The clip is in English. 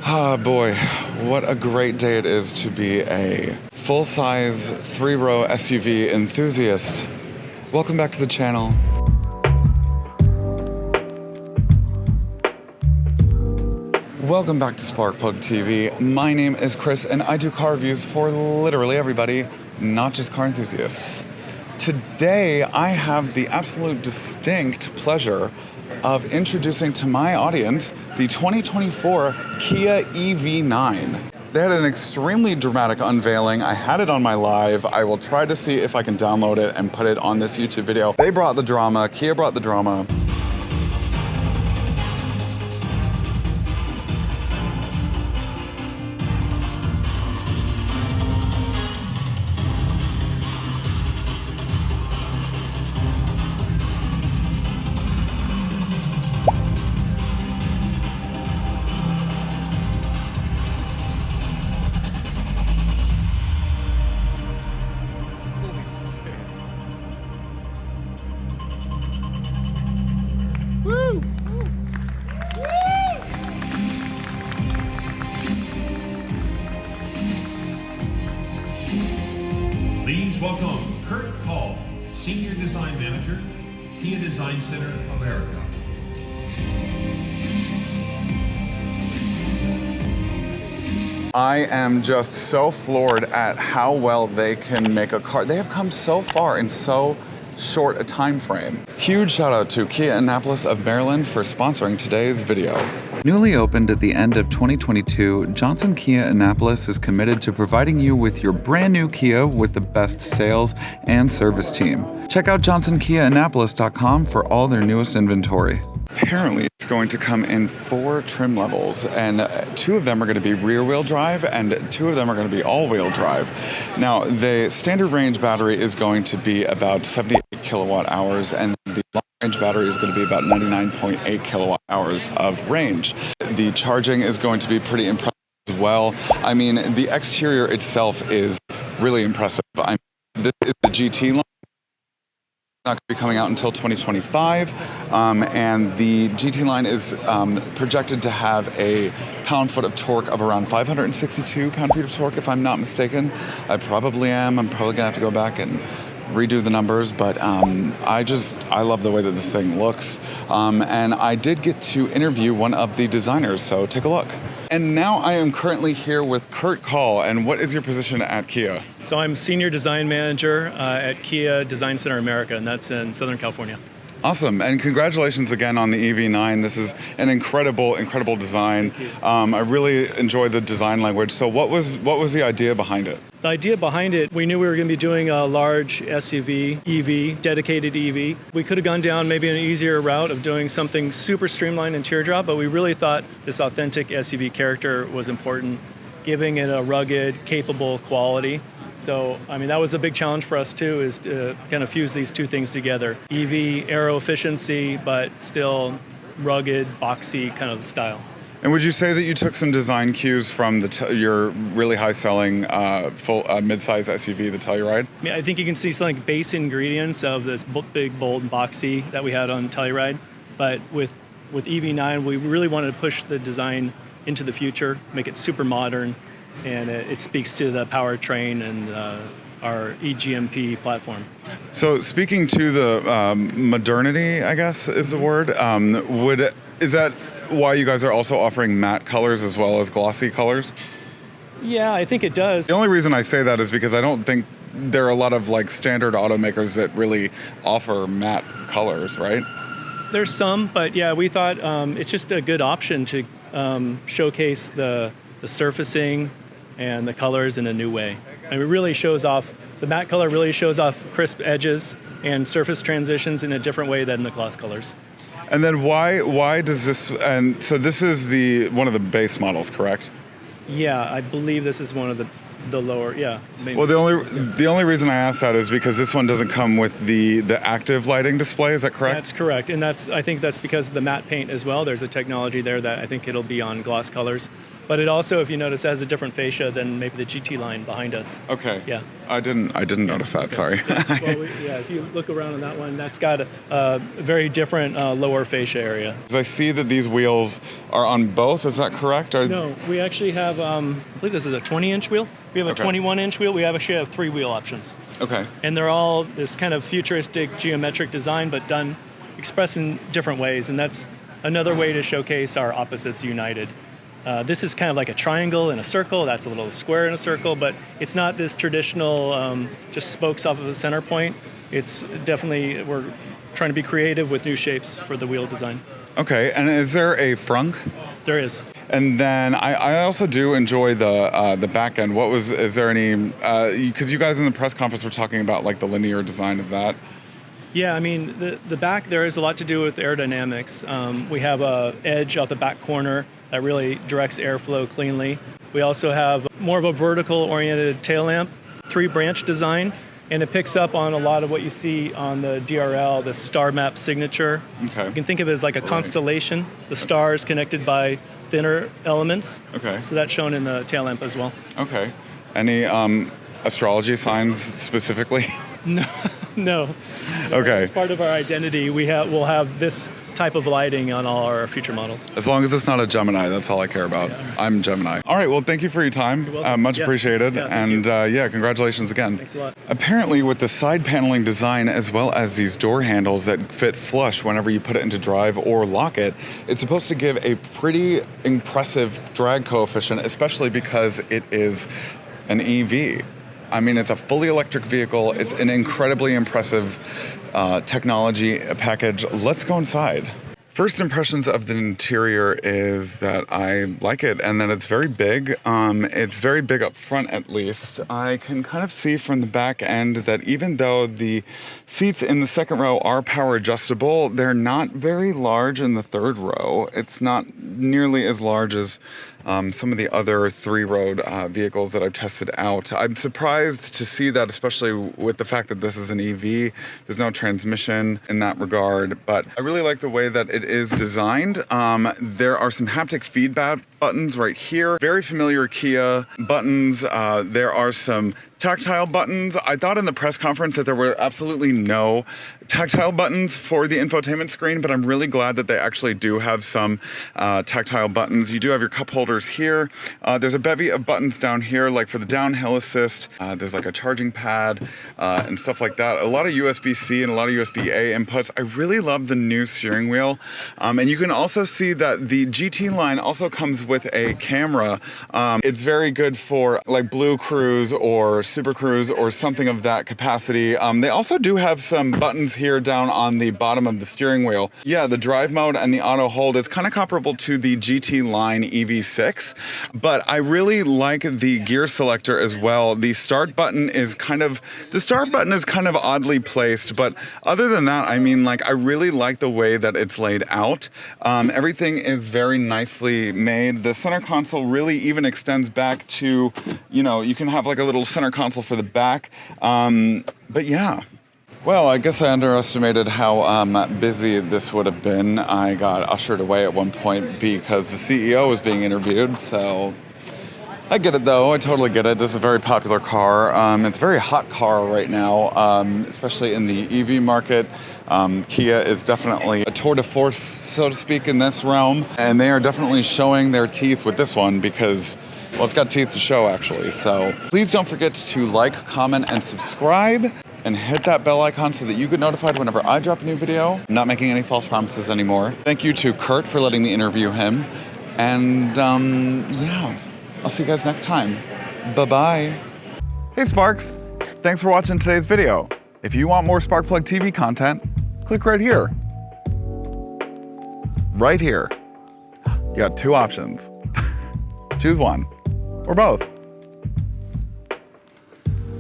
Ah, boy, what a great day it is to be a full-size, three-row SUV enthusiast. Welcome back to the channel. Welcome back to Sparkplug TV. My name is Chris, and I do car reviews for literally everybody, not just car enthusiasts. Today, I have the absolute distinct pleasure of introducing to my audience the 2024 Kia EV9. They had an extremely dramatic unveiling. I had it on my live. I will try to see if I can download it and put it on this YouTube video. They brought the drama. Kia brought the drama. Woo! Please welcome Kurt Call, Senior Design Manager, Kia Design Center, America. I am just so floored at how well they can make a car. They have come so far in so short a time frame. Huge shout out to Kia Annapolis of Maryland for sponsoring today's video. Newly opened at the end of 2022, Johnson Kia Annapolis is committed to providing you with your brand new Kia with the best sales and service team. Check out johnsonkiaannapolis.com for all their newest inventory. Apparently, it's going to come in 4 trim levels, and 2 of them are going to be rear-wheel drive, and 2 of them are going to be all-wheel drive. Now, the standard range battery is going to be about 78 kilowatt hours, and the long-range battery is going to be about 99.8 kilowatt hours of range. The charging is going to be pretty impressive as well. I mean, the exterior itself is really impressive. This is the GT line. Not going to be coming out until 2025, and the GT line is projected to have a pound-foot of torque of around 562 pound-feet of torque, if I'm not mistaken. I probably am. I'm probably going to have to go back and redo the numbers, but I love the way that this thing looks, and I did get to interview one of the designers, so take a look. And now I am currently here with Kurt Call, and what is your position at Kia? So I'm Senior Design Manager at Kia Design Center America, and that's in Southern California. Awesome, and congratulations again on the EV9. This is an incredible design. I really enjoyed the design language. So what was the idea behind it? The idea behind it, we knew we were going to be doing a large SUV, EV, dedicated EV. We could have gone down maybe an easier route of doing something super streamlined and teardrop, but we really thought this authentic SUV character was important, giving it a rugged, capable quality. So, I mean, that was a big challenge for us too, is to kind of fuse these two things together. EV, aero efficiency, but still rugged, boxy kind of style. And would you say that you took some design cues from your really high-selling full mid-size SUV, the Telluride? I mean, I think you can see some like base ingredients of this big, bold, and boxy that we had on Telluride. But with EV9, we really wanted to push the design into the future, make it super modern, and it speaks to the powertrain and our eGMP platform. So speaking to the modernity, I guess is the word, is that why you guys are also offering matte colors as well as glossy colors? Yeah, I think it does. The only reason I say that is because I don't think there are a lot of like standard automakers that really offer matte colors, right? There's some, but yeah, we thought it's just a good option to showcase the surfacing and the colors in a new way. And it really shows off, the matte color really shows off crisp edges and surface transitions in a different way than the gloss colors. And then why does this, and so this is one of the base models, correct? Yeah, I believe this is one of the the lower, yeah. Maybe. Well, the only reason I asked that is because this one doesn't come with the active lighting display. Is that correct? That's correct, and I think that's because of the matte paint as well. There's a technology there that I think it'll be on gloss colors. But it also, if you notice, has a different fascia than maybe the GT line behind us. Okay. Yeah. I didn't notice that. Okay. Sorry. Yeah. Well, if you look around on that one, that's got a very different lower fascia area. I see that these wheels are on both. Is that correct? Or... No, we actually have, I believe this is a 20-inch wheel. We have a 21-inch wheel. We actually have 3 wheel options. Okay. And they're all this kind of futuristic geometric design, but expressed in different ways. And that's another way to showcase our opposites united. This is kind of like a triangle in a circle. That's a little square in a circle, but it's not this traditional just spokes off of a center point. It's definitely, we're trying to be creative with new shapes for the wheel design. Okay, and is there a frunk? There is. And then I also do enjoy the back end. Is there any, because you guys in the press conference were talking about like the linear design of that. Yeah, I mean, the back, there is a lot to do with aerodynamics. We have a edge off the back corner that really directs airflow cleanly. We also have more of a vertical-oriented tail lamp, 3-branch design, and it picks up on a lot of what you see on the DRL, the star map signature. Okay. You can think of it as like a constellation, the stars connected by thinner elements. Okay. So that's shown in the tail lamp as well. Okay. Any astrology signs specifically? No. Okay. As part of our identity, we'll have this type of lighting on all our future models. As long as it's not a Gemini, that's all I care about. Yeah. I'm Gemini. All right, well, thank you for your time. Much appreciated. Yeah, and congratulations again. Thanks a lot. Apparently, with the side paneling design, as well as these door handles that fit flush whenever you put it into drive or lock it, it's supposed to give a pretty impressive drag coefficient, especially because it is an EV. I mean, it's a fully electric vehicle. It's an incredibly impressive technology package. Let's go inside. First impressions of the interior is that I like it and that it's very big. It's very big up front, at least. I can kind of see from the back end that even though the seats in the second row are power adjustable, they're not very large in the third row. It's not nearly as large as some of the other 3-row vehicles that I've tested out. I'm surprised to see that, especially with the fact that this is an EV. There's no transmission in that regard, but I really like the way that it is designed. There are some haptic feedback buttons right here. Very familiar Kia buttons. There are some tactile buttons. I thought in the press conference that there were absolutely no tactile buttons for the infotainment screen, but I'm really glad that they actually do have some tactile buttons. You do have your cup holders here. There's a bevy of buttons down here, like for the downhill assist. There's like a charging pad and stuff like that. A lot of USB-C and a lot of USB-A inputs. I really love the new steering wheel. And you can also see that the GT line also comes with a camera. It's very good for like Blue Cruise or Super Cruise or something of that capacity. They also do have some buttons here down on the bottom of the steering wheel. Yeah, the drive mode and the auto hold is kind of comparable to the GT line EV6, but I really like the gear selector as well. The start button is kind of oddly placed, but other than that, I mean, like, I really like the way that it's laid out. Everything is very nicely made. The center console really even extends back to, you can have like a little center console for the back. But yeah. Well, I guess I underestimated how busy this would have been. I got ushered away at one point because the CEO was being interviewed, so I get it though. I totally get it. This is a very popular car. It's a very hot car right now, especially in the EV market. Kia is definitely a tour de force, so to speak, in this realm, and they are definitely showing their teeth with this one because, well, it's got teeth to show actually. So please don't forget to like, comment, and subscribe, and hit that bell icon so that you get notified whenever I drop a new video. I'm not making any false promises anymore. Thank you to Kurt for letting me interview him, and yeah. I'll see you guys next time. Bye-bye. Hey Sparks, thanks for watching today's video. If you want more Sparkplug TV content, click right here. Right here. You got 2 options. Choose one, or both.